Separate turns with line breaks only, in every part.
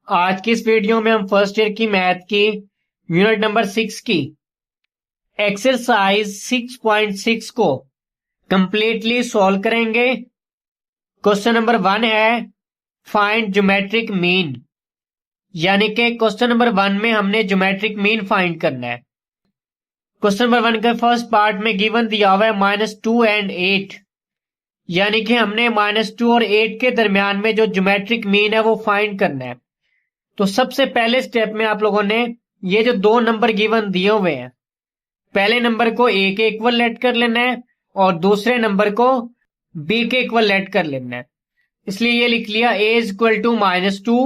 आज की इस वीडियो में हम फर्स्ट ईयर की मैथ की यूनिट नंबर 6 की एक्सरसाइज 6.6 को कंप्लीटली सॉल्व करेंगे। क्वेश्चन नंबर 1 है फाइंड ज्योमेट्रिक मीन, यानी कि क्वेश्चन नंबर 1 में हमने ज्योमेट्रिक मीन फाइंड करना है। क्वेश्चन नंबर 1 के फर्स्ट पार्ट में गिवन दिया हुआ है -2 एंड 8, यानी कि हमने -2 और 8 के दरमियान में जो ज्योमेट्रिक मीन है वो फाइंड करना है। तो सबसे पहले स्टेप में आप लोगों ने ये जो दो नंबर गिवन दिए हुए हैं, पहले नंबर को ए के इक्वल लेट कर लेना है और दूसरे नंबर को बी के इक्वल लेट कर लेना है। इसलिए ये लिख लिया a is equal to -2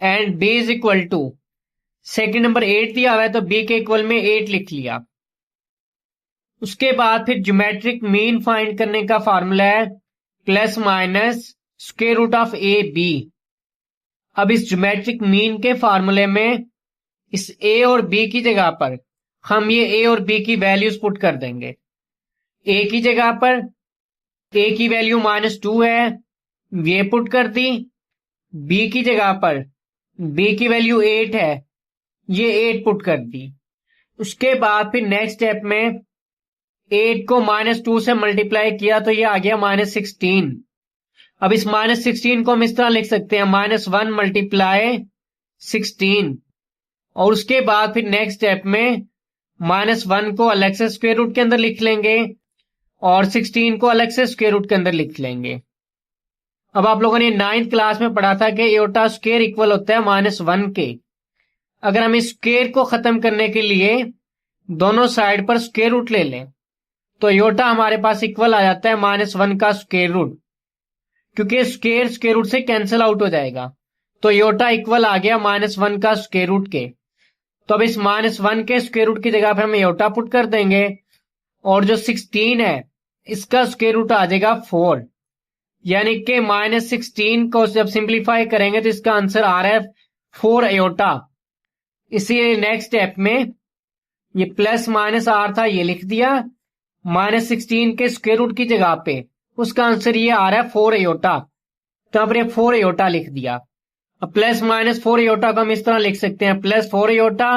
and b is equal to, second number 8 दिया हुआ है तो b के इक्वल में 8 लिख लिया। उसके बाद फिर ज्योमेट्रिक मीन फाइंड करने का फॉर्मूला है plus minus square root of A B. अब इस ज्योमेट्रिक मीन के फॉर्मूले में इस a और b की जगह पर हम ये a और b की वैल्यूज पुट कर देंगे। a की जगह पर a की वैल्यू -2 है, ये पुट कर दी। b की जगह पर b की वैल्यू 8 है, ये 8 पुट कर दी। उसके बाद फिर नेक्स्ट स्टेप में 8 को -2 से मल्टीप्लाई किया तो ये आ गया -16। अब इस -16 को हम इस तरह लिख सकते हैं -1 मल्टीप्लाई 16, और उसके बाद फिर नेक्स्ट स्टेप में -1 को अलग से स्क्वायर रूट के अंदर लिख लेंगे और 16 को अलग से स्क्वायर रूट के अंदर लिख लेंगे। अब आप लोगों ने 9th क्लास में पढ़ा था कि एयोटा स्क्वायर इक्वल होता है -1 के। अगर हम इस स्क्वायर को खत्म करने के लिए दोनों साइड पर स्क्वायर रूट ले लें तो एयोटा हमारे पास इक्वल आ जाता है -1 का स्क्वायर रूट, क्योंकि स्क्वायर स्क्वायर रूट से कैंसिल आउट हो जाएगा। तो एयोटा इक्वल आ गया -1 का स्क्वायर रूट के। तो अब इस -1 के स्क्वायर रूट की जगह पर हम एयोटा पुट कर देंगे और जो 16 है इसका स्क्वायर रूट आ जाएगा 4, यानी कि -16 को जब सिंप्लीफाई करेंगे तो इसका आंसर आ रहा है 4 एयोटा। इसीलिए नेक्स्ट स्टेप में ये प्लस माइनस आर था, ये लिख दिया, -16 के स्क्वायर रूट की जगह पे उसका आंसर ये आ रहा है 4 एयोटा, तो अब ये 4 एयोटा लिख दिया। अब प्लस माइनस 4 एयोटा को हम इस तरह लिख सकते हैं +4 एयोटा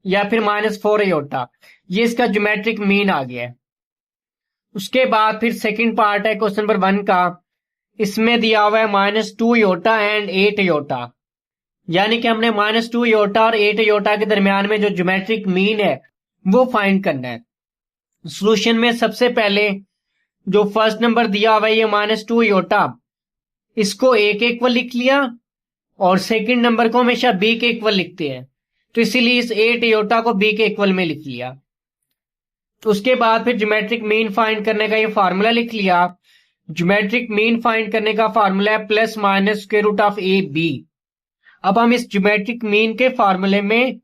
या फिर -4 एयोटा। ये इसका ज्योमेट्रिक मीन आ गया है। उसके बाद फिर सेकंड पार्ट है क्वेश्चन नंबर 1 का, इसमें दिया हुआ है -2 एयोटा एंड 8 एयोटा, यानी कि हमने -2 एयोटा और 8 एयोटा के दरमियान में जो ज्योमेट्रिक मीन है वो फाइंड करना है। सोल्यूशन में सबसे पहले जो फर्स्ट नंबर दिया हुआ है ये -2 एयोटा, इसको a के इक्वल लिख लिया और सेकंड नंबर को हमेशा b के इक्वल लिखते हैं, तो इसीलिए इस 8 एयोटा को b के इक्वल में लिख लिया। तो उसके बाद फिर ज्योमेट्रिक मीन फाइंड करने का ये फार्मूला लिख लिया। ज्योमेट्रिक मीन फाइंड करने का फार्मूला है plus minus square root of A B. अब हम इस ज्योमेट्रिक मीन के फार्मूले में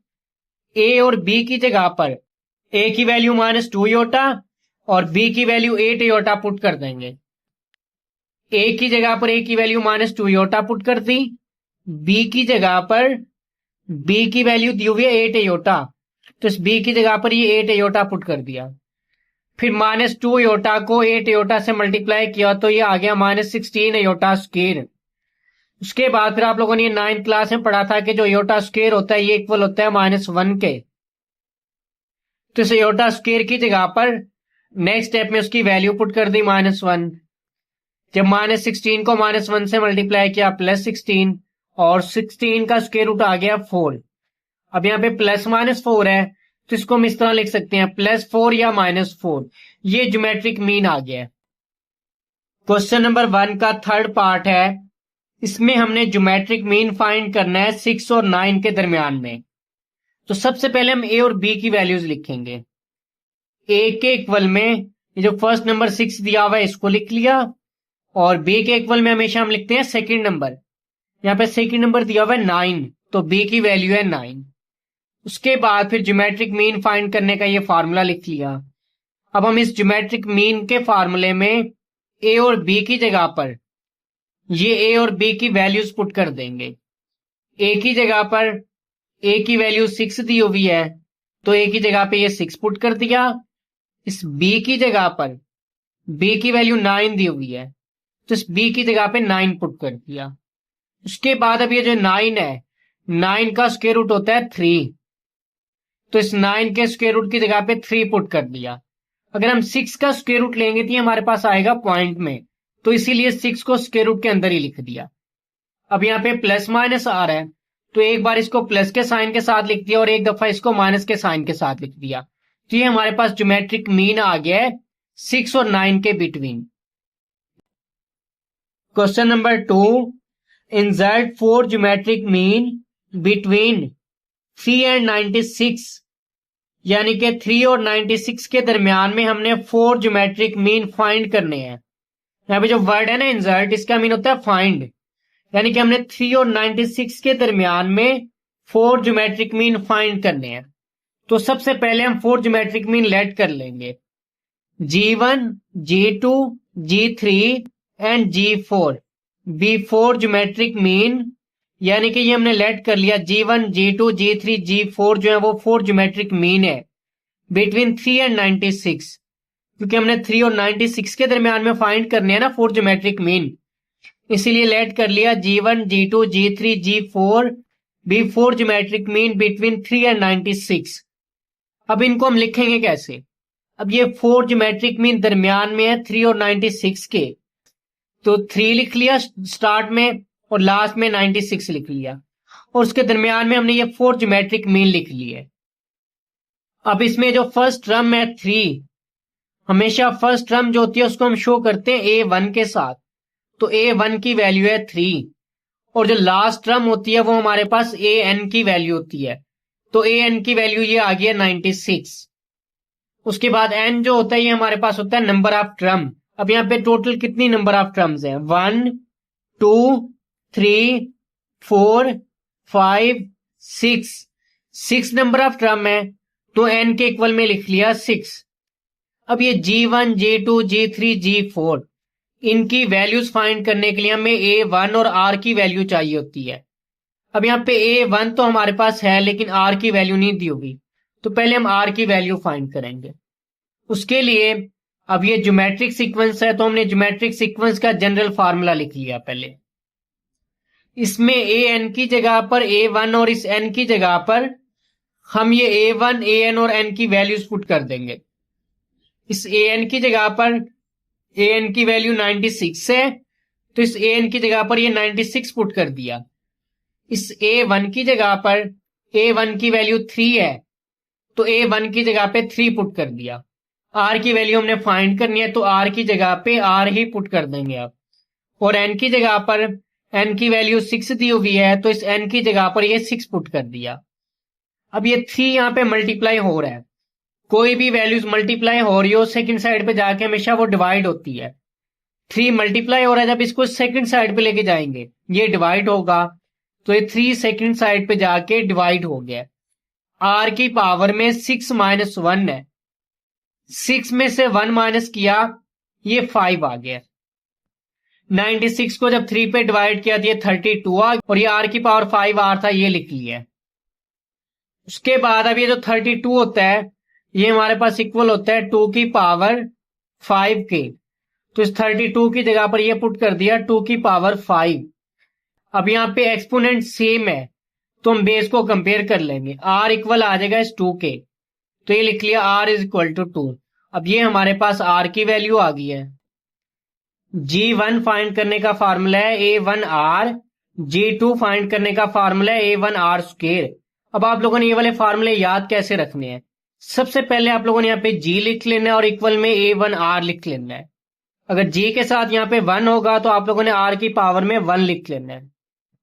a और b की जगह पर a की वैल्यू -2 एयोटा और b की वैल्यू 8 एयोटा पुट कर देंगे। a की जगह पर a की वैल्यू -2 एयोटा पुट कर दी, b की जगह पर b की वैल्यू दी हुई है 8 एयोटा, तो इस b की जगह पर ये 8 एयोटा पुट कर दिया। फिर -2 एयोटा को 8 एयोटा से मल्टीप्लाई किया तो ये आ गया -16 एयोटा स्क्वायर। उसके बाद फिर आप लोगों ने 9th क्लास में पढ़ा था कि जो एयोटा स्क्वायर होता है ये इक्वल होता है -1 के। तो इस एयोटा स्क्वायर की जगह पर नेक्स्ट स्टेप में उसकी वैल्यू पुट कर दी -1। जब -16 को -1 से मल्टीप्लाई किया +16 और 16 का स्क्वायर रूट आ गया 4। अब यहाँ पे +-4 है तो इसको हम इस तरह लिख सकते हैं +4 या -4। ये ज्योमेट्रिक मीन आ गया है। क्वेश्चन नंबर 1 का थर्ड पार्ट है, इसमें हमने ज्योमेट्रिक मीन फाइंड करना है 6 और 9 के दरमियान में। तो सबसे पहले हम a और b की वैल्यूज लिखेंगे। a के इक्वल में ये जो फर्स्ट नंबर 6 दिया हुआ है इसको लिख लिया और b के इक्वल में हमेशा हम लिखते हैं सेकंड नंबर। यहाँ पे सेकंड नंबर दिया हुआ है 9, तो b की वैल्यू है 9। उसके बाद फिर ज्योमेट्रिक मीन फाइंड करने का ये फार्मूला लिख लिया। अब हम इस ज्योमेट्रिक मीन के फार्मूले में a और b की जगह पर ये a और b की वैल्यूज पुट कर देंगे। a की जगह पर a की वैल्यू 6 दी हुई है तो a की जगह पे ये 6 पुट कर दिया। इस b की जगह पर b की वैल्यू 9 दी हुई है तो इस b की जगह पे 9 पुट कर दिया। उसके बाद अब ये जो 9 है 9 का स्क्वायर रूट होता है 3, तो इस 9 के स्क्वायर रूट की जगह पे 3 पुट कर दिया। अगर हम 6 का स्क्वायर रूट लेंगे तो ये हमारे पास आएगा पॉइंट में, तो इसीलिए 6 को स्क्वायर रूट के अंदर ही लिख दिया। अब यहाँ पे प्लस माइनस आ रहा है, तो एक बार इसको प्लस के साइन के साथ लिख दिया और एक दफा इसको माइनस के साइन के साथ लिख दिया, तो ये हमारे पास ज्योमेट्रिक मीन आ गया है 6 और 9 के between. Question number 2, insert 4 geometric mean between 3 and 96, यानी कि 3 और 96 के दरमियान में हमने 4 ज्योमेट्रिक मीन फाइंड करने हैं। यहाँ पे जो वर्ड है ना इंसर्ट, इसका मीन होता है फाइंड, यानी कि हमने 3 और 96 के दरमियान में 4 ज्योमेट्रिक मीन फाइंड करने हैं। तो सबसे पहले हम 4 ज्योमेट्रिक मीन लेट कर लेंगे, G1, G2, G3 and G4 be 4 geometric mean, यानी कि ये हमने लेट कर लिया G1, G2, G3, G4 जो है वो 4 ज्योमेट्रिक मीन है बिटवीन 3 एंड 96, क्योंकि हमने 3 और 96 के दरमियान में फाइंड करने हैं ना 4 ज्योमेट्रिक मीन, इसीलिए लेट कर लिया G1, G2, G3, G4 be 4 geometric mean between 3 and 96। अब इनको हम लिखेंगे कैसे? अब ये 4 ज्योमेट्रिक मीन दरमियान में है 3 और 96 के, तो 3 लिख लिया स्टार्ट में और लास्ट में 96 लिख लिया, और उसके दरमियान में हमने ये 4 ज्योमेट्रिक मीन लिख लिए। अब इसमें जो फर्स्ट टर्म है 3, हमेशा फर्स्ट टर्म जो होती है उसको हम शो करते हैं A1 के साथ, तो A1 की वैल्यू है 3, और जो लास्ट टर्म होती है वो हमारे पास AN की वैल्यू होती है, तो AN की वैल्यू ये आ गई है 96। उसके बाद N जो होता है ये हमारे पास होता है नंबर ऑफ टर्म। अब यहाँ पे टोटल कितनी नंबर ऑफ टर्म्स हैं? 1, 2, 3, 4, 5, 6, 6 नंबर ऑफ टर्म है, तो N के इक्वल में लिख लिया 6। अब ये G1, G2, G3, G4 इनकी वैल्यूज फाइंड करने के लिए हमें A1 और R की वैल्यू चाहिए होती है। अब यहाँ पे A1 तो हमारे पास है लेकिन R की वैल्यू नहीं दी होगी, तो पहले हम R की वैल्यू फाइंड करेंगे। उसके लिए अब ये ज्योमेट्रिक सीक्वेंस है, तो हमने ज्योमेट्रिक सीक्वेंस का जनरल फार्मूला लिख लिया पहले। इसमें AN की जगह पर A1 और इस N की जगह पर हम ये A1, AN और N की वैल्यूज पुट कर देंगे। इस AN की जगह पर AN की वैल्यू 96 है, तो इस AN की जगह पर ये 96 पुट कर दिया। इस A1 की जगह पर A1 की वैल्यू 3 है, तो A1 की जगह पे 3 पुट कर दिया। R की वैल्यू हमने फाइंड करनी है, तो R की जगह पे R ही पुट कर देंगे आप। और N की जगह पर N की वैल्यू 6 दी हुई है, तो इस N की जगह पर ये 6 पुट कर दिया। अब ये 3 यहाँ पे मल्टीप्लाई हो रहा है, कोई भी वैल्यूज मल्टीप्लाई हो रही हो सेकंड साइड पे जाके हमेशा वो डिवाइड होती है। 3 मल्टीप्लाई हो रहा है, जब इसको सेकंड साइड पे लेके जाएंगे ये डिवाइड होगा, तो ये 3 सेकंड साइड पे जाके डिवाइड हो गया। R की पावर में 6 माइनस 1 है, 6 में से 1 माइनस किया ये 5 आ गया। 96 को जब 3 पे डिवाइड किया तो ये 32 आ गया, और ये R की पावर 5 R था ये लिख लिया। उसके बाद अब ये जो 32 होता है ये हमारे पास इक्वल होता है 2 की पावर 5 के, तो इस 32 की जगह पर ये पुट कर दिया 2 की पावर 5। अब यहाँ पे एक्सपोनेंट सेम है, तो हम बेस को कंपेयर कर लेंगे। R इक्वल आ जाएगा इस 2 के, तो ये लिख लिया R इज इक्वल टू 2। अब ये हमारे पास R की वैल्यू आ गई है। G1 फाइंड करने का फार्मूला है A1R, G2 फाइंड करने का फार्मूला है A1R स्क्वायर। अब आप लोगों ने ये वाले फार्मूले याद कैसे रखने हैं? सबसे पहले आप लोगों ने यहाँ पे G लिख लेना है और इक्वल में A1R लिख लेना है। अगर G के साथ यहाँ पे 1 होगा तो आप लोगों ने R की पावर में 1 लिख लेना है।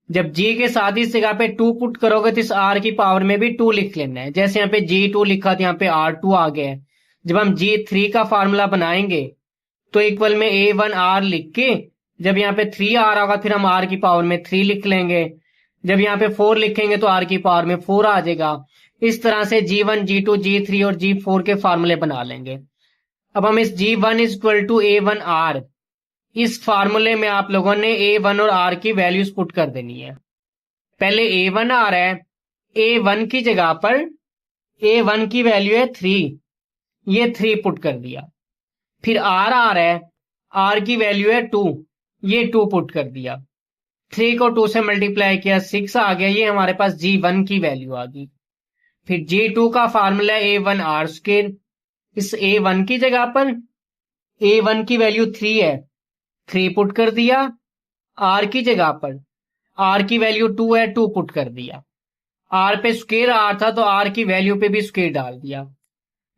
जब G के साथ इस जगह पे 2 पुट करोगे तो इस R की पावर में भी 2 लिख लेना है। जैसे यहाँ पे G2 लिखा तो यहाँ पे R2 आ गया है। जब हम G3 का फार्मूला बनाएंगे तो इक्वल में A1R लिख के जब यहाँ पे 3R होगा फिर हम R की पावर में 3 लिख लेंगे। जब यहाँ पे 4 लिखेंगे तो R की पावर में 4 आ जाएगा। इस तरह से G1, G2, G3 और G4 के फार्मूले बना लेंगे। अब हम इस G1 is equal to A1R, इस फार्मूले में आप लोगों ने A1 और R की वैल्यूज पुट कर देनी है। पहले A1 आ रहा है, A1 की जगह पर A1 की वैल्यू है 3, ये 3 पुट कर दिया। फिर R आ रहा है, R की वैल्यू है 2, ये 2 पुट कर दिया। 3 को 2 से मल्टीप्लाई किया 6 आ गया, ये हमारे पास G1 की वैल्यू आ गई। फिर G2 का फार्मूला A1 R स्क्वायर, इस A1 की जगह पर A1 की वैल्यू 3 है, 3 पुट कर दिया। R की जगह पर R की वैल्यू 2 है, 2 पुट कर दिया। R पे स्क्वायर R था तो R की वैल्यू पे भी स्क्वायर डाल दिया।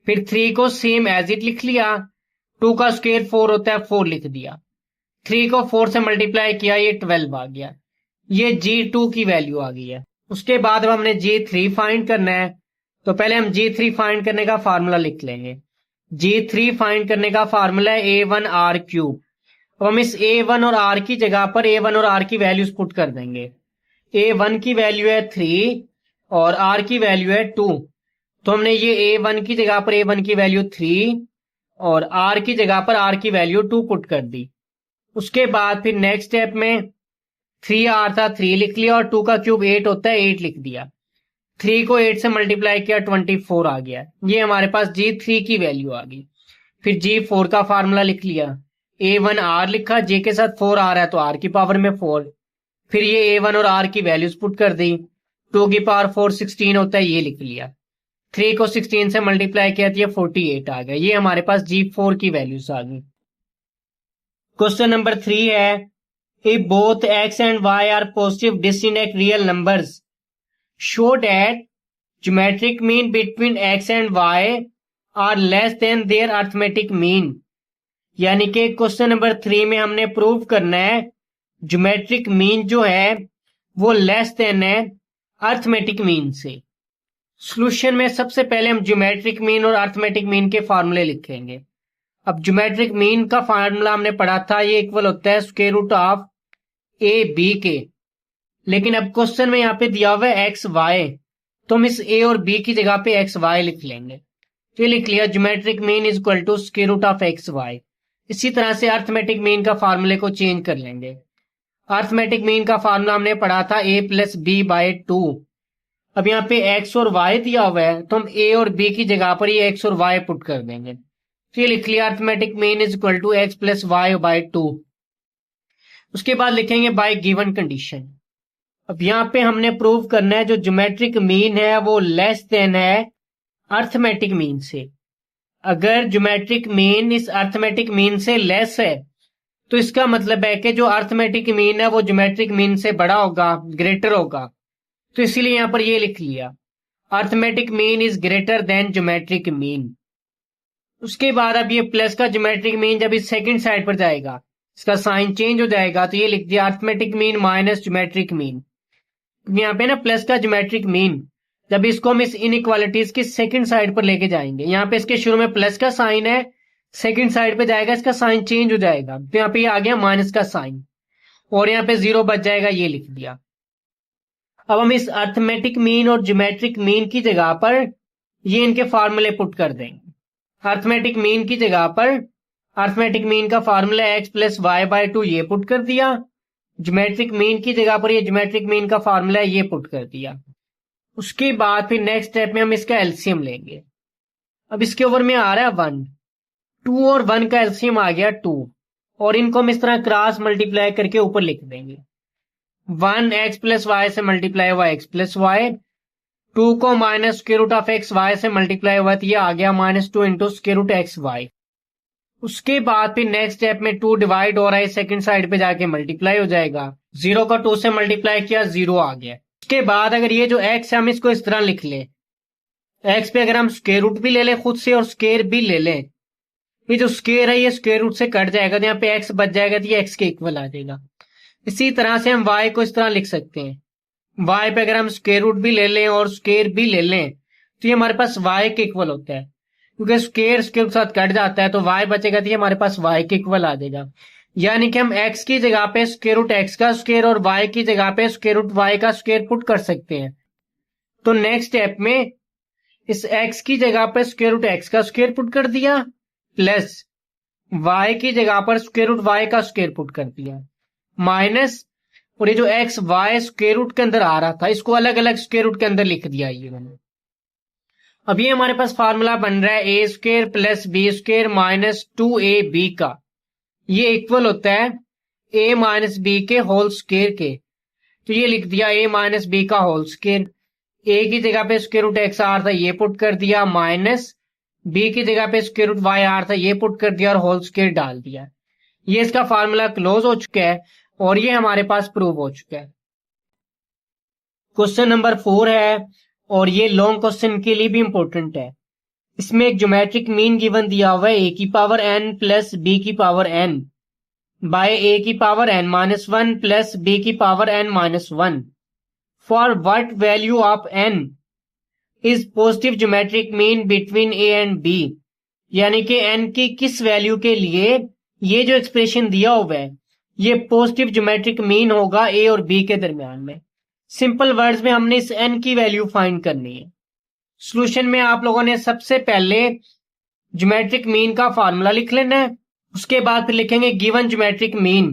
फिर 3 को सेम एज इट लिख लिया, 2 का स्क्वायर 4 होता है, 4 लिख दिया। 3 को 4 से मल्टीप्लाई किया, ये 12 आ गया। ये G2 की वैल्यू आ गई है। उसके बाद अब हमने G3 फाइंड करना है, तो पहले हम G3 फाइंड करने का फार्मूला लिख लेंगे। G3 फाइंड करने का फार्मूला है A1 R क्यूब। अब हम इस A1 और R की जगह पर A1 और R की वैल्यूज पुट कर देंगे। A1 की वैल्यू है 3 और R की वैल्यू है 2, तो हमने ये A1 की जगह पर A1 की वैल्यू 3 और R की जगह पर R की वैल्यू 2 पुट कर दी। उसके बाद फिर नेक्स्ट स्टेप में 3R था, 3 लिख लिया और 2 का क्यूब 8 होता है, 8 लिख दिया। 3 को 8 से मल्टीप्लाई किया, 24 आ गया। ये हमारे पास G3 की वैल्यू आ गई। फिर G4 का फार्मूला लिख लिया, A1 R लिखा, J के साथ 4 आ रहा है तो R की पावर में 4। फिर ये A1 और R की वैल्यूज पुट कर दी, 2 की पावर 4 16 होता है, ये लिख लिया। 3 को 16 से मल्टीप्लाई किया तो ये 48 आ गया। ये हमारे पास G4 की वैल्यूज आ गई। क्वेश्चन नंबर 3 है, if both x and y are positive distinct real numbers, show that geometric mean between x and y are less than their arithmetic mean। यानी कि क्वेश्चन नंबर 3 में हमने प्रूव करना है geometric mean जो है वो लेस देन है अर्थमेटिक मीन से। सॉल्यूशन में सबसे पहले हम ज्योमेट्रिक मीन और अर्थमेटिक मीन के फॉर्मूले लिखेंगे। अब ज्योमेट्रिक मीन का फार्मूला हमने पढ़ा था, ये इक्वल होता है square root of A B के। लेकिन अब क्वेश्चन में यहाँ पे दिया हुआ है एक्स वाई, तो हम इस ए और बी की जगह पे एक्स वाई लिख लेंगे। तो ये लिख लिया geometric mean is equal to square root of X Y. इसी तरह से अर्थमेटिक मीन का फार्मूले को चेंज कर लेंगे। अर्थमेटिक मीन का फार्मूला हमने पढ़ा था ए प्लस बी बाई 2। अब यहाँ पे एक्स और वाई दिया हुआ है तो हम ए और बी की जगह पर ये एक्स और वाई पुट कर देंगे। तो ये लिख लिया arithmetic mean is equal to X plus Y by 2। उसके बाद लिखेंगे बाय गिवन कंडीशन। अब यहाँ पे हमने प्रूव करना है जो ज्योमेट्रिक मीन है वो लेस देन है अर्थमेटिक मीन से। अगर ज्योमेट्रिक मीन इस अर्थमेटिक मीन से लेस है तो इसका मतलब है कि जो अर्थमेटिक मीन है वो ज्योमेट्रिक मीन से बड़ा होगा, ग्रेटर होगा। तो इसीलिए यहां पर ये लिख लिया arithmetic mean is greater than geometric mean. उसके बाद अब ये प्लस का ज्योमेट्रिक मीन जब इस सेकंड साइड पर जाएगा इसका साइन चेंज हो जाएगा, तो ये लिख दिया arithmetic mean minus geometric mean. यहाँ पे ना प्लस का ज्योमेट्रिक मीन जब इसको हम इस इनइक्वालिटीज की सेकंड साइड पर लेके जाएंगे, यहाँ पे इसके शुरू में प्लस का साइन है, सेकंड साइड पे जाएगा इसका साइन चेंज हो जाएगा, तो यहाँ पे ये आ गया माइनस का साइन और यहाँ पे 0 बच जाएगा, ये लिख दिया। अब हम इस अर्थमेटिक मीन और ज्योमेट्रिक मीन की जगह पर ये इनके फॉर्मूले पुट कर देंगे। अर्थमेटिक मीन की जगह पर अर्थमेटिक मीन का formula X plus Y by 2 ये पुट कर दिया। ज्योमेट्रिक मीन की जगह पर ये ज्योमेट्रिक मीन का फार्मूला ये पुट कर दिया। उसके बाद फिर नेक्स्ट स्टेप में हम इसका एलसीएम लेंगे। अब इसके ओवर में आ रहा है 1, 2 और 1 का एलसीएम आ गया 2 और इनको हम इस तरह क्रॉस मल्टीप्लाई करके ऊपर लिख देंगे। 1 एक्स प्लस वाई से मल्टीप्लाई हुआ एक्स प्लस वाई, 2 को minus square root of X Y से मल्टीप्लाई हुआ तो ये आ गया -2 into square root X Y. उसके बाद फिर नेक्स्ट स्टेप में 2 डिवाइड हो रहा है, सेकंड साइड पे जाके मल्टीप्लाई हो जाएगा। 0 को 2 से मल्टीप्लाई किया 0 आ गया। उसके बाद अगर ये जो x है हम इसको इस तरह लिख ले, x पे अगर हम स्क्वायर रूट भी ले लें खुद से और स्क्वायर भी ले लें, ये जो स्क्वायर है ये स्क्वायर रूट से कट जाएगा तो यहाँ पे x बच जाएगा तो ये x के इक्वल आ जाएगा। इसी तरह से हम y को इस तरह लिख सकते हैं, y पे अगर हम स्क्वायर रूट भी ले लें और स्क्वायर भी ले लें तो ये हमारे पास y के इक्वल होता है, क्योंकि स्क्वायर स्क्वायर के साथ कट जाता है तो y बचेगा तो ये हमारे पास y के इक्वल आ जाएगा। यानी कि हम x की जगह पे स्क्वायर रूट x का स्क्वायर और y की जगह पे स्क्वायर रूट y का स्क्वायर पुट कर सकते हैं। तो नेक्स्ट स्टेप में इस x की जगह पे स्क्वायर रूट x का स्क्वायर पुट कर दिया प्लस y की जगह पर स्क्वायर रूट y का स्क्वायर पुट कर दिया माइनस, और ये जो x y स्क्वायर रूट के अंदर आ रहा था इसको अलग अलग स्क्वायर रूट के अंदर लिख दिया ये मैंने। अब ये हमारे पास फार्मूला बन रहा है A square plus B square minus 2ab का, ये इक्वल होता है ए माइनस बी के होल स्क्वायर के, तो ये लिख दिया ए माइनस बी का होल स्क्वायर। ए की जगह पे स्क्वायर रूट एक्स आ रहा था, ये पुट कर दिया, माइनस बी की जगह पे स्क्वायर रूट वाई आ रहा था, ये पुट कर दिया और होल स्क्वायर डाल दिया। ये इसका फार्मूला क्लोज हो चुका है और ये हमारे पास प्रूव हो चुका है। क्वेश्चन नंबर 4 है और ये लॉन्ग क्वेश्चन के लिए भी इंपॉर्टेंट है। इसमें एक ज्योमेट्रिक मीन गिवन दिया हुआ है ए की पावर एन प्लस बी की पावर एन बाय ए की power N minus one plus B की power N minus one. For what value of N is positive geometric mean between A and B, यानी कि N की किस value के लिए ये जो एक्सप्रेशन दिया हुआ है ये पॉजिटिव ज्योमेट्रिक मीन होगा ए और बी के दरमियान में। सिंपल वर्ड्स में हमने इस एन की वैल्यू फाइंड करनी है। सॉल्यूशन में आप लोगों ने सबसे पहले ज्योमेट्रिक मीन का फार्मूला लिख लेना है, उसके बाद फिर लिखेंगे गिवन ज्योमेट्रिक मीन।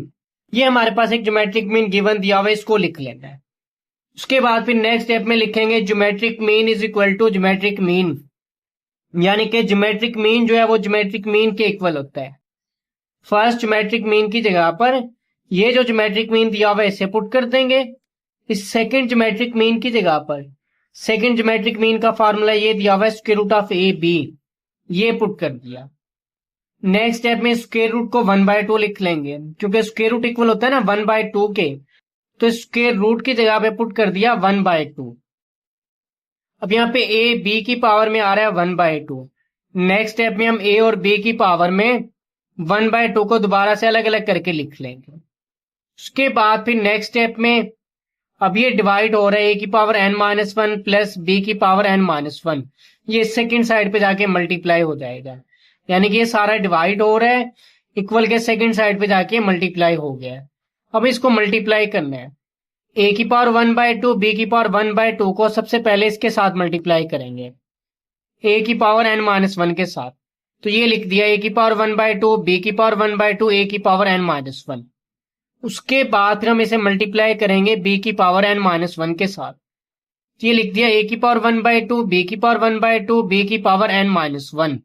ये हमारे पास एक ज्योमेट्रिक मीन गिवन दिया हुआ है, इसको लिख लेना है। उसके बाद फिर नेक्स्ट स्टेप में लिखेंगे geometric mean is equal to geometric mean, यानी कि ज्योमेट्रिक मीन जो है वो ज्योमेट्रिक मीन के इक्वल होता है। फर्स्ट ज्योमेट्रिक मीन की जगह पर ये जो ज्योमेट्रिक मीन दिया हुआ है इसे पुट कर देंगे। इस सेकंड ज्योमेट्रिक मीन की जगह पर सेकंड ज्योमेट्रिक मीन का फार्मूला ये दिया हुआ है square root of A B, ये पुट कर दिया। नेक्स्ट स्टेप में स्क्वायर रूट को 1/2 लिख लेंगे, क्योंकि स्क्वायर रूट इक्वल होता है ना 1/2 के, तो स्क्वायर रूट की जगह पे पुट कर दिया 1/2। अब यहाँ पे ए बी की पावर में आ रहा है 1/2। नेक्स्ट स्टेप में हम ए और बी की पावर में 1/2 को दोबारा से अलग अलग करके लिख लेंगे। उसके बाद फिर नेक्स्ट स्टेप में अब ये डिवाइड हो रहा है ए की power n minus one plus B की पावर n माइनस वन, ये सेकेंड साइड पे जाके मल्टीप्लाई हो जाएगा, यानी कि ये सारा डिवाइड हो रहा है इक्वल के सेकेंड साइड पे जाके मल्टीप्लाई हो गया है। अब इसको मल्टीप्लाई करना है, ए की पावर 1/2 बी की पावर 1/2 को सबसे पहले इसके साथ मल्टीप्लाई करेंगे ए की पावर n माइनस वन के साथ, तो ये लिख दिया ए की पावर 1/2 बी की पावर 1/2 ए की पावर n माइनस वन। उसके बाद फिर हम इसे मल्टीप्लाई करेंगे बी की पावर n माइनस वन के साथ, तो ये लिख दिया ए की पावर 1/2 बी की पावर 1/2 बी की पावर n माइनस वन।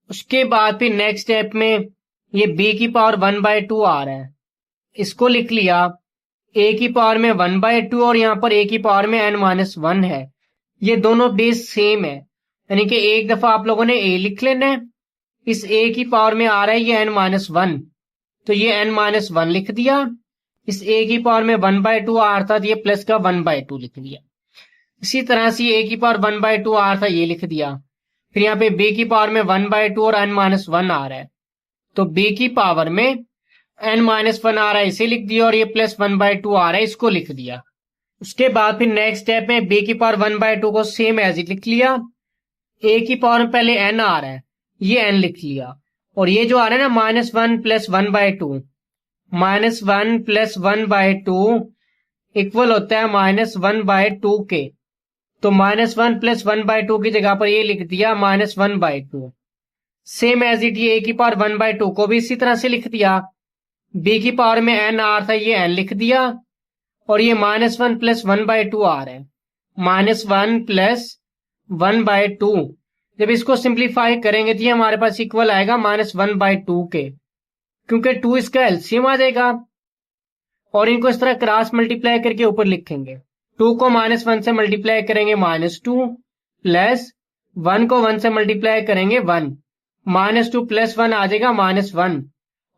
उसके बाद फिर नेक्स्ट स्टेप में ये बी की पावर 1/2 आ रहा है, इसको लिख लिया ए की पावर में 1/2 और यहाँ पर ए की पावर में n माइनस वन है, ये दोनों बेस सेम है, यानी कि एक दफा आप लोगों ने ए लिख लेना है। इस ए की पावर में आ रहा है ये n माइनस वन, तो ये n माइनस वन लिख दिया। इस a की पावर में 1/2 आ रहा था, तो ये प्लस का 1/2 लिख दिया। इसी तरह से a की पावर 1/2 आ रहा था, ये लिख दिया। फिर यहाँ पे b की पावर में 1/2 और n माइनस वन आ रहा है, तो b की पावर में n माइनस वन आ रहा है, इसे लिख दिया, और ये प्लस 1/2 आ रहा है, इसको लिख दिया। उसके बाद फिर नेक्स्ट स्टेप में b की पावर 1/2 को सेम एज इट लिख लिया। a की पावर में पहले n आ रहा है, ये n लिख लिया, और ये जो आ रहा है ना -1 प्लस 1/2, -1 प्लस 1/2 इक्वल होता है -1/2 के, तो -1 प्लस 1/2 की जगह पर ये लिख दिया -1/2। सेम एज इट ये a की पावर 1/2 को भी इसी तरह से लिख दिया। b की पावर में n आ रहा था, ये n लिख दिया, और ये -1 प्लस 1/2 आ रहा है, -1 प्लस 1/2। जब इसको सिंप्लीफाई करेंगे तो ये हमारे पास इक्वल आएगा -1/2 के, क्योंकि 2 इसका एलसीएम आ जाएगा, और इनको इस तरह क्रॉस मल्टीप्लाई करके ऊपर लिखेंगे। 2 को -1 से मल्टीप्लाई करेंगे -2, प्लस 1 को 1 से मल्टीप्लाई करेंगे 1, -2 प्लस 1 आ जाएगा -1,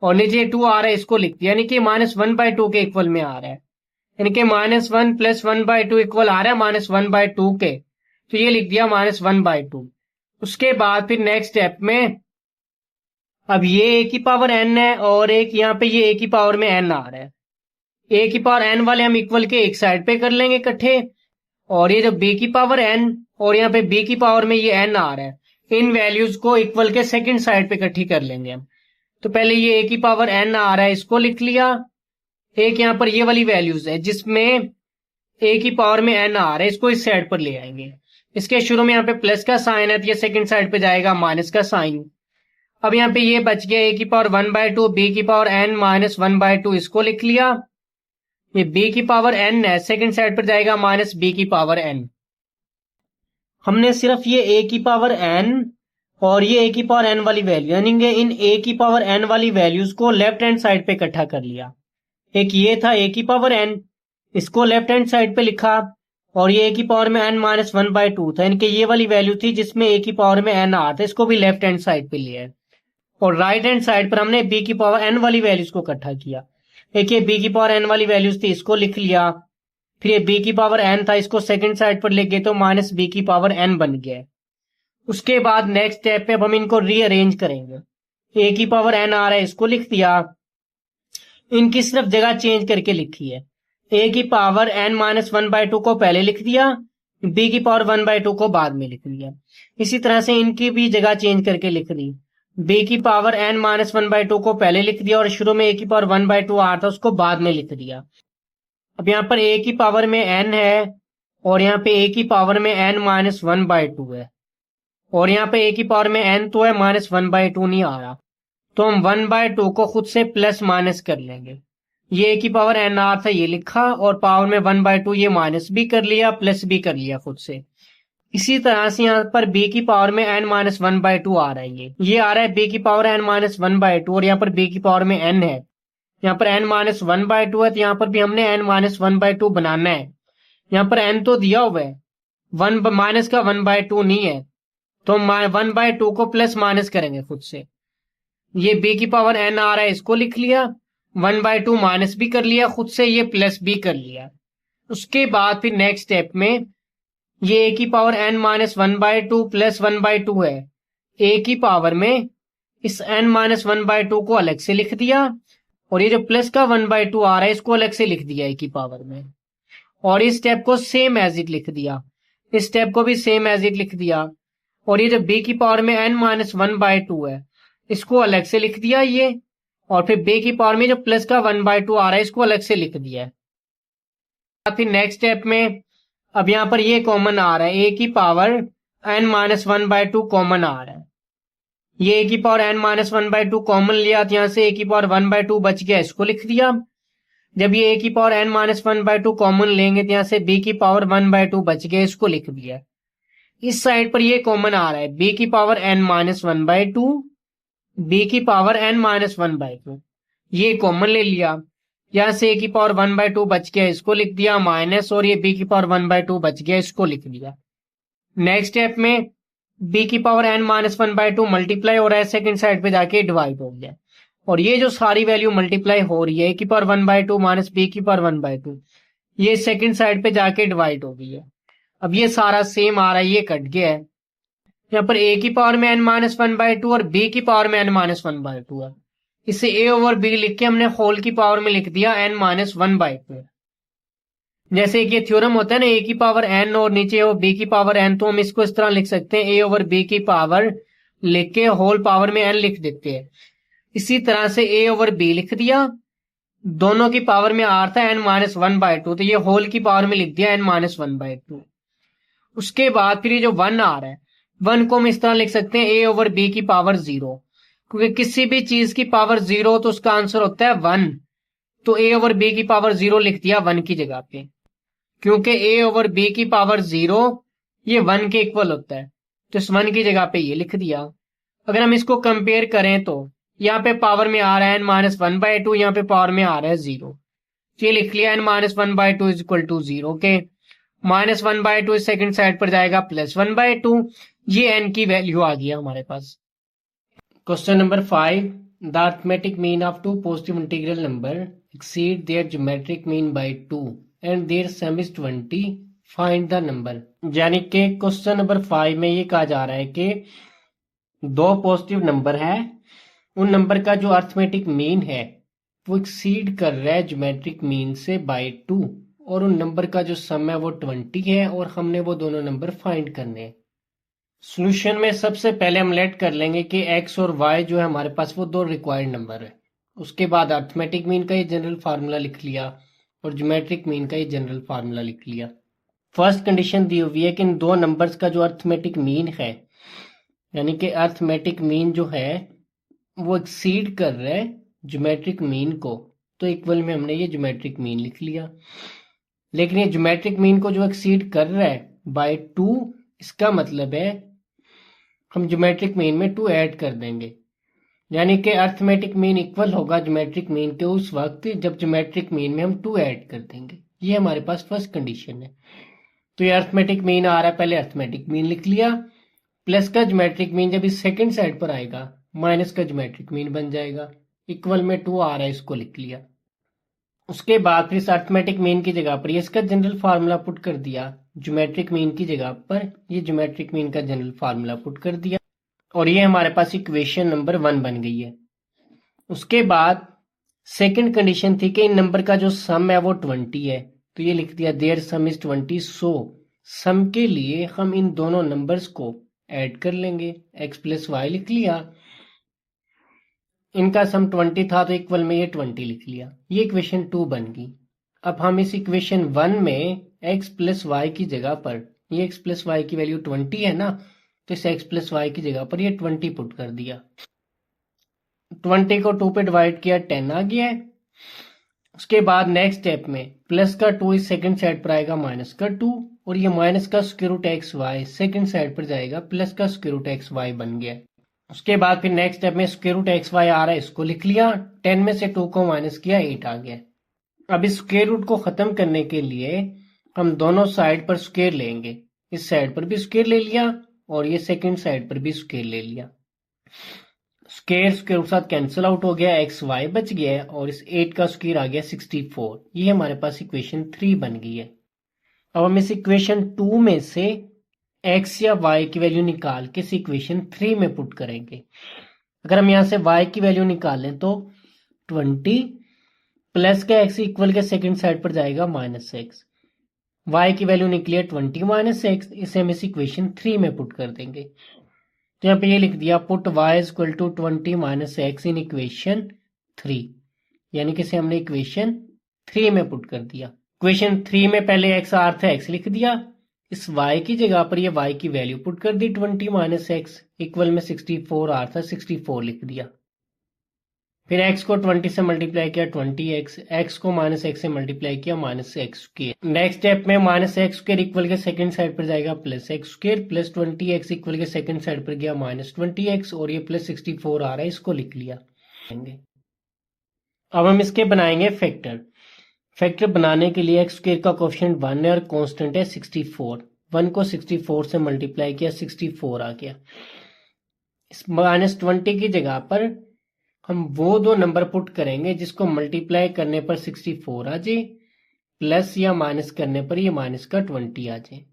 और नीचे 2 आ रहा है, इसको लिख दिया, यानी कि -1/2 के इक्वल में आ रहा है, यानी कि -1 प्लस 1/2 इक्वल आ रहा है -1/2 के, तो ये लिख दिया -1/2। उसके बाद फिर नेक्स्ट स्टेप में अब ये a की पावर n है, और एक यहाँ पे ये a की पावर में n आ रहा है। a की पावर n वाले हम इक्वल के एक साइड पे कर लेंगे इकट्ठे, और ये जो b की पावर n और यहाँ पे b की पावर में ये n आ रहा है, इन वैल्यूज को इक्वल के सेकंड साइड पे इकट्ठी कर लेंगे हम। तो पहले ये a की पावर n आ रहा है, इसको लिख लिया। एक यहाँ पर ये वाली वैल्यूज है जिसमें a की पावर में n आ रहा है, इसको इस साइड पर ले आएंगे। इसके शुरू में यहाँ पे प्लस का साइन है, तो ये सेकंड साइड पे जाएगा माइनस का साइन। अब यहाँ पे ये बच गया a की पावर 1/2 b की पावर n माइनस 1/2, इसको लिख लिया। ये b की पावर n है, सेकंड साइड पर जाएगा माइनस b की पावर n। हमने सिर्फ ये a की पावर n और ये ए की पावर एन वाली वैल्यू, यानी कि इन ए की पावर एन वाली वैल्यूज को लेफ्ट हैंड साइड पे इकट्ठा कर लिया। एक ये था ए की पावर एन, इसको लेफ्ट हैंड साइड पे लिखा, और ये ए की पावर में N minus one by two था, इनके ये वाली वैल्यू थी जिसमें ए की पावर में एन आ था, इसको भी लेफ्ट हैंड साइड पे लिया है। और राइट हैंड साइड पर हमने बी की पावर एन वाली वैल्यूज को इकट्ठा किया। एक ये बी की पावर एन वाली वैल्यूज थी, इसको लिख लिया। फिर ये बी की पावर एन था, इसको सेकंड साइड पर लिख गए तो माइनस बी की पावर एन बन गया। उसके बाद नेक्स्ट स्टेप पे अब हम इनको रीअरेंज करेंगे। ए की पावर एन आ रहा है, इसको लिख दिया, इनकी सिर्फ जगह चेंज करके लिखी है। ए की power N minus one by two को पहले लिख दिया, बी की पावर वन बाय टू को बाद में लिख दिया। इसी तरह से इनकी भी जगह चेंज करके लिख दी। बी की power N minus one by two को पहले लिख दिया और शुरू में ए की पावर वन बाय टू आ रहा था, उसको बाद में लिख दिया। अब यहाँ पर ए की पावर में एन है और यहाँ पे ए की पावर में N minus one by two है, और यहाँ पे ए की पावर में एन तो है, माइनस वन बाय टू नहीं आ रहा, तो हम वन बाय टू को खुद से प्लस माइनस कर लेंगे। ये ए की पावर एन आर था, ये लिखा, और पावर में वन बाय टू ये माइनस भी कर लिया, प्लस भी कर लिया खुद से। इसी तरह से यहाँ पर बी की पावर में N minus one by two आ रहा है, ये आ रहा है बी की power N minus one by two, और यहाँ पर बी की पावर में एन है, यहाँ पर N minus one by two है, तो यहाँ पर भी हमने N minus one by two बनाना है। यहाँ पर एन तो दिया हुआ है, वन माइनस का वन बाय टू नहीं है, तो हम वन बाय टू को प्लस माइनस करेंगे खुद से। ये बी की पावर एन आ रहा है, इसको लिख लिया, वन बाय टू माइनस भी कर लिया खुद से, ये प्लस भी कर लिया। उसके बाद फिर नेक्स्ट स्टेप में ये ए की power N minus one by two plus one by two है, ए की पावर में इस N minus one by two को अलग से लिख दिया, और ये जो प्लस का वन बाय टू आ रहा है इसको अलग से लिख दिया ए की पावर में, और इस स्टेप को सेम एज इट लिख दिया, इस स्टेप को भी सेम एज इट लिख दिया। और ये जो बी की पावर में N minus one by two है, इसको अलग से लिख दिया ये, और फिर बी की पावर में जो प्लस का वन बाय टू आ रहा है इसको अलग से लिख दिया है। फिर नेक्स्ट स्टेप में अब यहाँ पर ये कॉमन आ रहा है, ए की power N minus one by two common आ रहा है, ये ए की power N minus one by two common लिया, तो यहाँ से ए की पावर वन बाय टू बच गया, इसको लिख दिया। जब ये ए की power N minus one by two common लेंगे तो यहाँ से बी की पावर वन बाय टू बच गया, इसको लिख दिया। इस साइड पर ये कॉमन आ रहा है, बी की power N minus one by two, B की power N minus one by two, ये कॉमन ले लिया। यहाँ से ए की पावर वन बाय टू बच गया, इसको लिख दिया माइनस, और ये बी की पावर वन बाय टू बच गया, इसको लिख दिया। नेक्स्ट स्टेप में बी की power N minus one by two multiply हो रहा है, सेकंड साइड पे जाके डिवाइड हो गया, और ये जो सारी वैल्यू मल्टीप्लाई हो रही है, ए की power one by two minus B की पावर वन बाय टू, ये सेकंड साइड पे जाके डिवाइड हो गई है। अब ये सारा सेम आ रहा है, ये कट गया है। यहाँ पर ए की पावर में N minus one by two और बी की पावर में N minus one by two है, इसे ए ओवर बी लिख के हमने होल की पावर में लिख दिया N minus one by two. जैसे एक ये थ्योरम होता है ना, ए की पावर एन और नीचे हो बी की पावर एन, तो हम इसको इस तरह लिख सकते हैं, ए ओवर बी की पावर लिख के होल पावर में एन लिख देते हैं। इसी तरह से ए ओवर बी लिख दिया, दोनों की पावर में आ रहा था N minus one by two, तो ये होल की पावर में लिख दिया N minus one by two. उसके बाद फिर ये जो वन आ रहा है, वन को हम इस तरह लिख सकते हैं, ए ओवर बी की पावर जीरो, क्योंकि किसी भी चीज की पावर जीरो तो उसका आंसर होता है वन, तो ए ओवर बी की पावर जीरो लिख दिया वन की जगह पे, क्योंकि ए ओवर बी की पावर जीरो ये वन के इक्वल होता है, तो इस वन की जगह पे ये लिख दिया। अगर हम इसको कंपेयर करें तो यहाँ पे पावर में आ रहा है N minus one by two, यहाँ पे पावर में आ रहा है जीरो, ये लिख लिया N minus one by two is equal to zero. Okay, minus one by two second side पर जाएगा प्लस वन बाय टू, ये एन की वैल्यू आ गया हमारे पास। Question number 5, the arithmetic mean of two positive integral number exceed their geometric mean by 2 and their sum is 20, find the number. यानी कि क्वेश्चन नंबर 5 में ये कहा जा रहा है कि दो पॉजिटिव नंबर है, उन नंबर का जो अरिथमेटिक मीन है वो एक्सीड कर रहा है ज्योमेट्रिक मीन से बाय 2, और उन नंबर का जो सम है वो 20 है, और हमने वो दोनों नंबर फाइंड करने हैं। सॉल्यूशन में सबसे पहले हम लेट कर लेंगे कि x और y जो है हमारे पास वो दो रिक्वायर्ड नंबर है। उसके बाद अरिथमेटिक मीन का ये जनरल फार्मूला लिख लिया और ज्योमेट्रिक मीन का ये जनरल फार्मूला लिख लिया। फर्स्ट कंडीशन दी हुई है कि इन दो नंबर्स का जो अरिथमेटिक मीन है, यानी कि अरिथमेटिक मीन जो है वो एक्सीड कर रहा है ज्योमेट्रिक मीन को, तो इक्वल में हमने ये ज्योमेट्रिक मीन लिख लिया। लेकिन ये ज्योमेट्रिक मीन को जो एक्सीड कर रहा है बाय 2, इसका मतलब है हम ज्योमेट्रिक मीन में 2 ऐड कर देंगे, यानी कि अर्थमेटिक मीन इक्वल होगा ज्योमेट्रिक मीन के उस वक्त जब ज्योमेट्रिक मीन में हम 2 ऐड कर देंगे। ये हमारे पास फर्स्ट कंडीशन है। तो ये अर्थमेटिक मीन आ रहा है, पहले अर्थमेटिक मीन लिख लिया, प्लस का ज्योमेट्रिक मीन जब इस सेकंड साइड पर आएगा माइनस का ज्योमेट्रिक मीन बन जाएगा, इक्वल में 2 आ रहा है, इसको लिख लिया। उसके बाद फिर इस अर्थमेटिक मीन की जगह पर ये इसका जनरल फार्मूला पुट कर दिया, ज्योमेट्रिक मीन की जगह पर ये ज्योमेट्रिक मीन का जनरल फार्मूला पुट कर दिया, और ये हमारे पास इक्वेशन नंबर 1 बन गई है। उसके बाद सेकंड कंडीशन थी कि इन नंबर का जो सम है वो 20 है, तो ये लिख दिया देयर सम इज 20। सो सम के लिए हम इन दोनों नंबर्स को ऐड कर लेंगे, x प्लस वाई लिख लिया, इनका सम 20 था तो इक्वल में ये 20 लिख लिया। ये इक्वेशन 2 बन गई। अब हम इस इक्वेशन 1 में x प्लस वाई की जगह पर, ये x प्लस वाई की वैल्यू 20 है ना, तो इस x प्लस वाई की जगह पर ये 20 पुट कर दिया। 20 को 2 पे डिवाइड किया, 10 आ गया है। उसके बाद नेक्स्ट स्टेप में प्लस का 2 इस सेकंड साइड पर आएगा माइनस का 2, और ये माइनस का square root X Y second side पर जाएगा, प्लस का स्क्वायर रूट एक्स वाई बन गया। उसके बाद फिर नेक्स्ट स्टेप में स्क्वायर रूट एक्स वाई आ रहा है, इसको लिख लिया, 10 में से 2 को माइनस किया, 8 आ गया। अब इस स्क्वायर रूट को खत्म करने के लिए हम दोनों साइड पर स्क्वायर लेंगे, इस साइड पर भी स्क्वायर ले लिया और ये सेकंड साइड पर भी स्क्वायर ले लिया। स्क्वायर स्क्वायर के साथ कैंसिल आउट हो गया, एक्स वाई बच गया है, और इस 8 का स्क्वायर आ गया 64। ये हमारे पास इक्वेशन 3 बन गई है। अब हम इस इक्वेशन 2 में से x या y की वैल्यू निकाल के इस इक्वेशन 3 में पुट करेंगे। अगर हम यहां से y की वैल्यू निकालें तो 20 प्लस का x इक्वल के सेकंड साइड पर जाएगा माइनस एक्स, y की वैल्यू निकली है 20 माइनस एक्स, इसे हम इस इक्वेशन 3 में पुट कर देंगे। तो यहाँ पे ये लिख दिया put y is equal to 20 minus X in equation 3, यानी कि इसे हमने इक्वेशन 3 में पुट कर दिया। इक्वेशन 3 में पहले x आर था, x लिख दिया, इस y की जगह पर ये y की वैल्यू पुट कर दी 20 माइनस एक्स, इक्वल में 64 आर था, 64 लिख दिया। फिर x को 20 से मल्टीप्लाई किया 20x, x को माइनस एक्स से मल्टीप्लाई किया minus x square. Next step में माइनस एक्स स्क्वायर इक्वल के सेकंड साइड पर जाएगा plus x square, plus 20x equal के सेकंड साइड पर गया माइनस 20x, और ये प्लस 64 आ रहा है, इसको लिख लिया। अब हम इसके बनाएंगे फैक्टर। फैक्टर बनाने के लिए एक्स स्क्वायर का कोएफिशिएंट 1 है और कांस्टेंट है 64। 1 को 64 से मल्टीप्लाई किया, 64 आ गया। इस माइनस 20 की जगह पर हम वो दो नंबर पुट करेंगे जिसको मल्टीप्लाई करने पर 64 आ जाए, प्लस या माइनस करने पर ये माइनस का 20 आ जाए।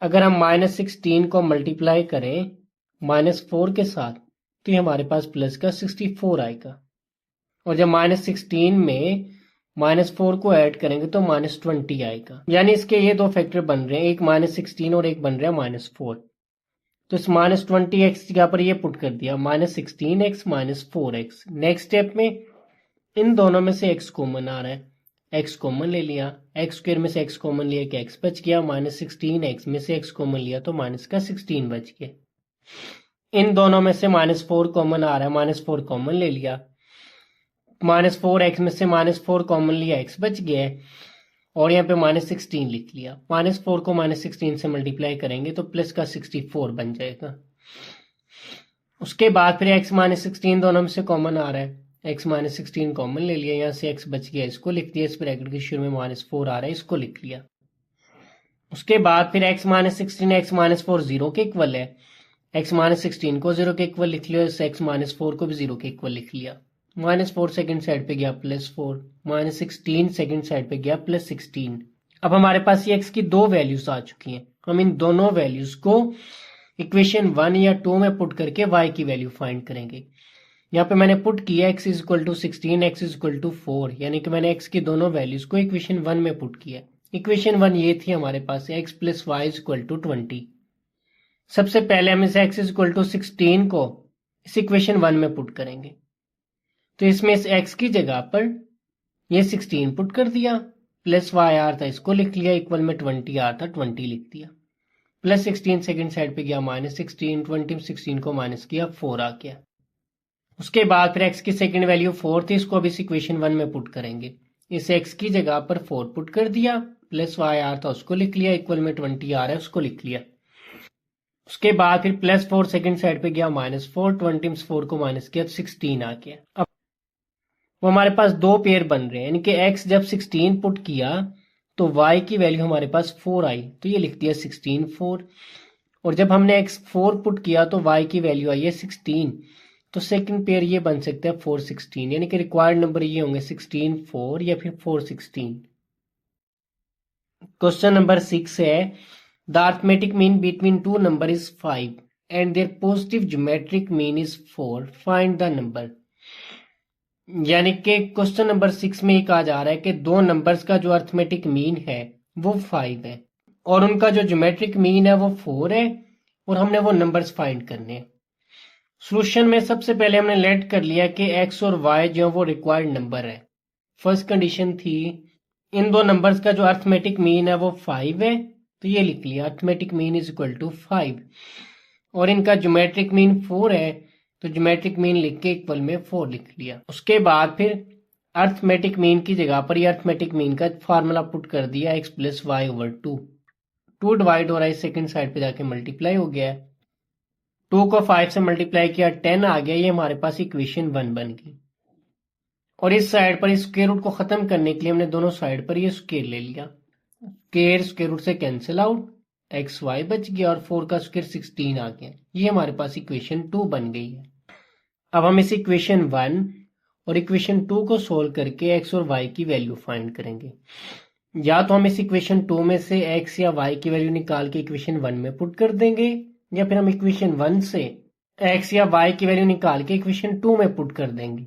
अगर हम माइनस 16 को मल्टीप्लाई करें माइनस 4 के साथ तो ये हमारे पास प्लस का 64 आएगा, और जब माइनस 16 में माइनस 4 को ऐड करेंगे तो माइनस 20 आएगा। यानी इसके ये दो फैक्टर बन रहे हैं, एक माइनस 16 और एक बन रहा है माइनस 4। तो इस माइनस 20x जगह पर ये पुट कर दिया, minus 16x minus 4x। Next step में इन दोनों में से x कॉमन आ रहा है, x कॉमन ले लिया, x स्क्वायर में से x कॉमन लिया कि x बच गया, माइनस 16x में से x कॉमन लिया तो माइनस का 16 बच गया। इन दोनों में से माइनस 4 कॉमन आ रहा है, माइनस 4 कॉमन ले लिया, माइनस 4x में से माइनस 4 कॉमन लिया, x बच गया है, और यहाँ पे माइनस 16 लिख लिया। माइनस 4 को माइनस 16 से मल्टीप्लाई करेंगे तो प्लस का 64 बन जाएगा। उसके बाद फिर x माइनस 16 दोनों में से कॉमन आ रहा है, x माइनस 16 कॉमन ले लिया, यहाँ से x बच गया, इसको लिख दिया, इस ब्रैकेट के शुरू में माइनस 4 आ रहा है, इसको लिख लिया। उसके बाद फिर x minus 16 x minus 4 zero के इक्वल है, x माइनस 16 को जीरो के इक्वल लिख लिया, x माइनस 4 को भी जीरो के इक्वल लिख लिया। माइनस 4 सेकेंड साइड पे गया प्लस 4, माइनस 16 सेकेंड साइड पे गया प्लस 16। अब हमारे पास ये x की दो वैल्यूज आ चुकी हैं, हम इन दोनों वैल्यूज को इक्वेशन 1 या 2 में पुट करके y की वैल्यू फाइंड करेंगे। यहाँ पे मैंने पुट किया x is equal to 16, x is equal to 4, यानी कि मैंने x की दोनों वैल्यूज को इक्वेशन 1 में पुट किया। इक्वेशन 1 ये थी हमारे पास, x plus Y is equal to 20। सबसे पहले हम इस x इज इक्वल टू 16 को इस इक्वेशन 1 में पुट करेंगे, तो इसमें इस x की जगह पर ये 16 पुट कर दिया, प्लस वाई आर था, इसको लिख लिया, इक्वल में 20 आर था, 20 लिख दिया, प्लस 16 सेकेंड साइड पे गया माइनस 16, 20 16 को माइनस किया, 4 आ गया। उसके बाद फिर x की सेकेंड वैल्यू 4 थी, इसको अब इस इक्वेशन 1 में पुट करेंगे। इस x की जगह पर 4 पुट कर दिया, प्लस वाई आर था, उसको लिख लिया, इक्वल में 20 आ रहा है, उसको लिख लिया। उसके बाद फिर +4 सेकंड साइड पे गया -4, 20 4 को माइनस किया तो 16 आ गया। अब वो हमारे पास दो पेयर बन रहे हैं, यानी कि x जब 16 पुट किया तो y की वैल्यू हमारे पास 4 आई, तो ये लिख दिया 16 4। और जब हमने x 4 पुट किया तो y की वैल्यू आई है 16, तो सेकंड पेयर ये बन सकता है 4 16, यानी कि रिक्वायर्ड नंबर ये होंगे 16 4 या फिर 4 16। क्वेश्चन नंबर 6 है, the arithmetic mean between two number is 5 and their positive geometric mean is 4, find the number. यानी कि क्वेश्चन नंबर 6 में ये कहा जा रहा है कि दो नंबर्स का जो अरिथमेटिक मीन है वो 5 है और उनका जो ज्योमेट्रिक मीन है वो 4 है और हमने वो नंबर्स फाइंड करने हैं। सॉल्यूशन में सबसे पहले हमने लेट कर लिया कि x और y जो वो रिक्वायर्ड नंबर है। फर्स्ट कंडीशन थी इन दो नंबर्स का जो अरिथमेटिक मीन है वो 5 है, तो ये लिख लिया arithmetic mean is equal to 5। और इनका ज्योमेट्रिक मीन 4 है, तो ज्योमेट्रिक मीन लिख के इक्वल में 4 लिख लिया। उसके बाद फिर अरिथमेटिक मीन की जगह पर ये अरिथमेटिक मीन का फार्मूला पुट कर दिया x plus Y over 2। 2 divide हो रहा है, सेकंड साइड पे जाके मल्टीप्लाई हो गया है। 2 को 5 से मल्टीप्लाई किया 10 आ गया, ये हमारे पास इक्वेशन 1 बन गई। और इस साइड पर इस स्क्वायर रूट को खत्म करने के लिए हमने दोनों साइड पर ये स्क्वायर ले लिया। स्क्वायर रूट से कैंसिल आउट, एक्स वाई बच गया और 4 का स्क्वायर 16 आ गया। ये हमारे पास इक्वेशन 2 बन गई है। अब हम इस इक्वेशन 1 और इक्वेशन 2 को सोल्व करके एक्स और वाई की वैल्यू फाइंड करेंगे। या तो हम इस इक्वेशन 2 में से एक्स या वाई की वैल्यू निकाल के इक्वेशन 1 में पुट कर देंगे, या फिर हम इक्वेशन 1 से एक्स या वाई की वैल्यू निकाल के इक्वेशन 2 में पुट कर देंगे।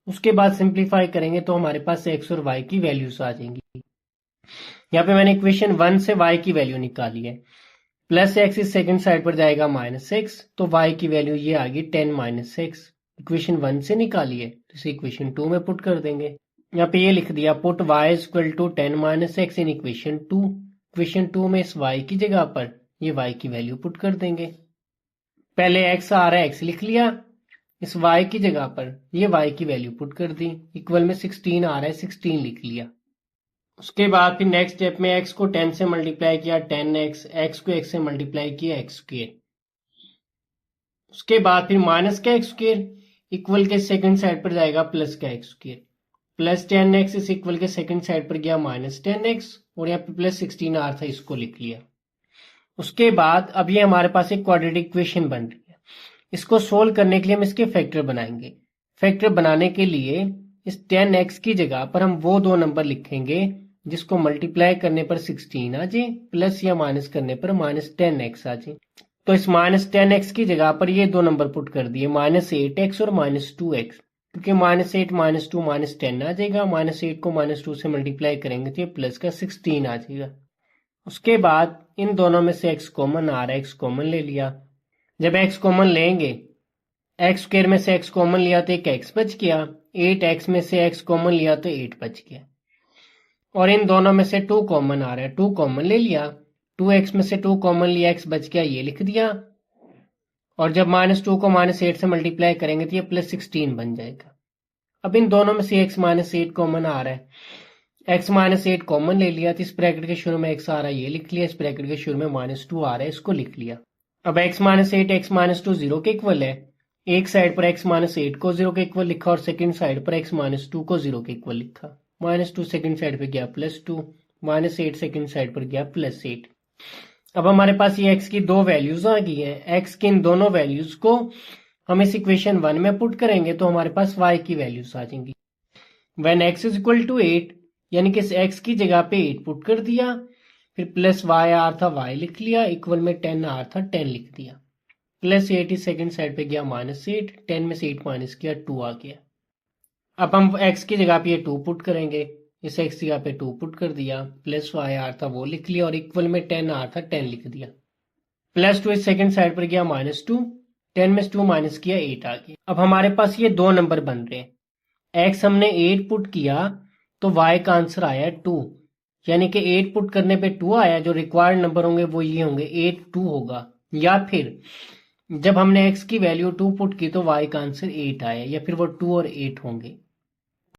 उसके बाद सिंप्लीफाई करेंगे तो हमारे पास एक्स और वाई की वैल्यूज आ जाएंगी। यहाँ पे मैंने इक्वेशन 1 से y की वैल्यू निकाली है। प्लस एक्स इस सेकंड साइड पर जाएगा -x, तो y की वैल्यू ये आ गई 10 - x। इक्वेशन 1 से निकाली है तो इसे इक्वेशन 2 में पुट कर देंगे। यहाँ पे ये लिख दिया put y equal to 10 - x in equation 2। Equation 2 में इस y की जगह पर ये y की वैल्यू पुट कर देंगे। पहले x आ रहा है, x लिख लिया, इस y की जगह पर ये y की वैल्यू पुट कर दी। इक्वल में 16 आ रहा है, 16 लिख लिया। उसके बाद फिर नेक्स्ट स्टेप में x को 10 से मल्टीप्लाई किया 10x, x को x से मल्टीप्लाई किया x स्क्वायर। उसके बाद फिर माइनस का x स्क्वायर इक्वल के सेकंड साइड पर जाएगा प्लस का x स्क्वायर। प्लस 10x इस इक्वल के सेकंड साइड पर गया -10x और यहाँ पे प्लस 16 आ रहा था, इसको लिख लिया। उसके बाद अब ये हमारे पास एक क्वाड्रेटिक इक्वेशन बन रही है। इसको सोल्व करने के लिए हम इसके फैक्टर बनाएंगे। फैक्टर बनाने के लिए इस 10x की जगह पर हम वो दो नंबर लिखेंगे जिसको मल्टीप्लाई करने पर 16 आ जाए, प्लस या माइनस करने पर -10x आ जाए। तो इस -10x की जगह पर ये दो नंबर पुट कर दिए, -8x और -2x, क्योंकि -8 -2 -10 आ जाएगा। -8 को -2 से मल्टीप्लाई करेंगे तो ये प्लस का 16 आ जाएगा। उसके बाद इन दोनों में से x कॉमन आ रहा है, x कॉमन ले लिया। जब x कॉमन लेंगे, x स्क्वायर में से x कॉमन लिया तो एक x बच गया, 8x में से x कॉमन लिया तो 8 बच गया। और इन दोनों में से 2 कॉमन आ रहा है, 2 कॉमन ले लिया, 2x में से 2 कॉमन लिया, x बच गया, ये लिख दिया। और जब -2 को -8 से मल्टीप्लाई करेंगे तो ये +16 बन जाएगा। अब इन दोनों में से x -8 कॉमन आ रहा है, x -8 कॉमन ले लिया तो इस ब्रैकेट के शुरू में x आ रहा है, ये लिख लिया। इस ब्रैकेट के शुरू में -2 आ रहा है, इसको लिख लिया। अब x -8 x -2 0 के इक्वल है। एक साइड पर x -8 को 0 के इक्वल लिखा और सेकंड साइड पर x -2 को 0 के इक्वल लिखा। -2 सेकंड साइड पे गया +2, -8 सेकंड साइड पर गया +8। अब हमारे पास ये x की दो वैल्यूज आ गई हैं। x की इन दोनों वैल्यूज को हम इस इक्वेशन 1 में पुट करेंगे तो हमारे पास y की वैल्यूज आ जाएंगी। When x is equal to 8, यानी कि इस x की जगह पे 8 पुट कर दिया, फिर प्लस y आ रहा था, y लिख लिया, इक्वल में 10 आ रहा था, 10 लिख दिया। +8 इस सेकंड साइड पे गया -8, 10 में से 8 माइनस किया, 2 आ गया। अब हम x की जगह पे ये 2 पुट करेंगे, इस x की जगह पे 2 पुट कर दिया, प्लस y आ रहा था वो लिख लिया और इक्वल में 10 आ रहा था, 10 लिख दिया। +2 इस सेकंड साइड पर गया -2, 10 में से 2 माइनस किया, 8 आ गया। अब हमारे पास ये दो नंबर बन रहे हैं। x हमने 8 पुट किया तो y का आंसर आया 2, यानी कि 8 पुट करने पे 2 आया। जो रिक्वायर्ड नंबर होंगे वो ये होंगे, 8 2 होगा। या फिर जब हमने x की वैल्यू 2 पुट की तो y का आंसर 8 आया, या फिर वो 2 और 8 होंगे।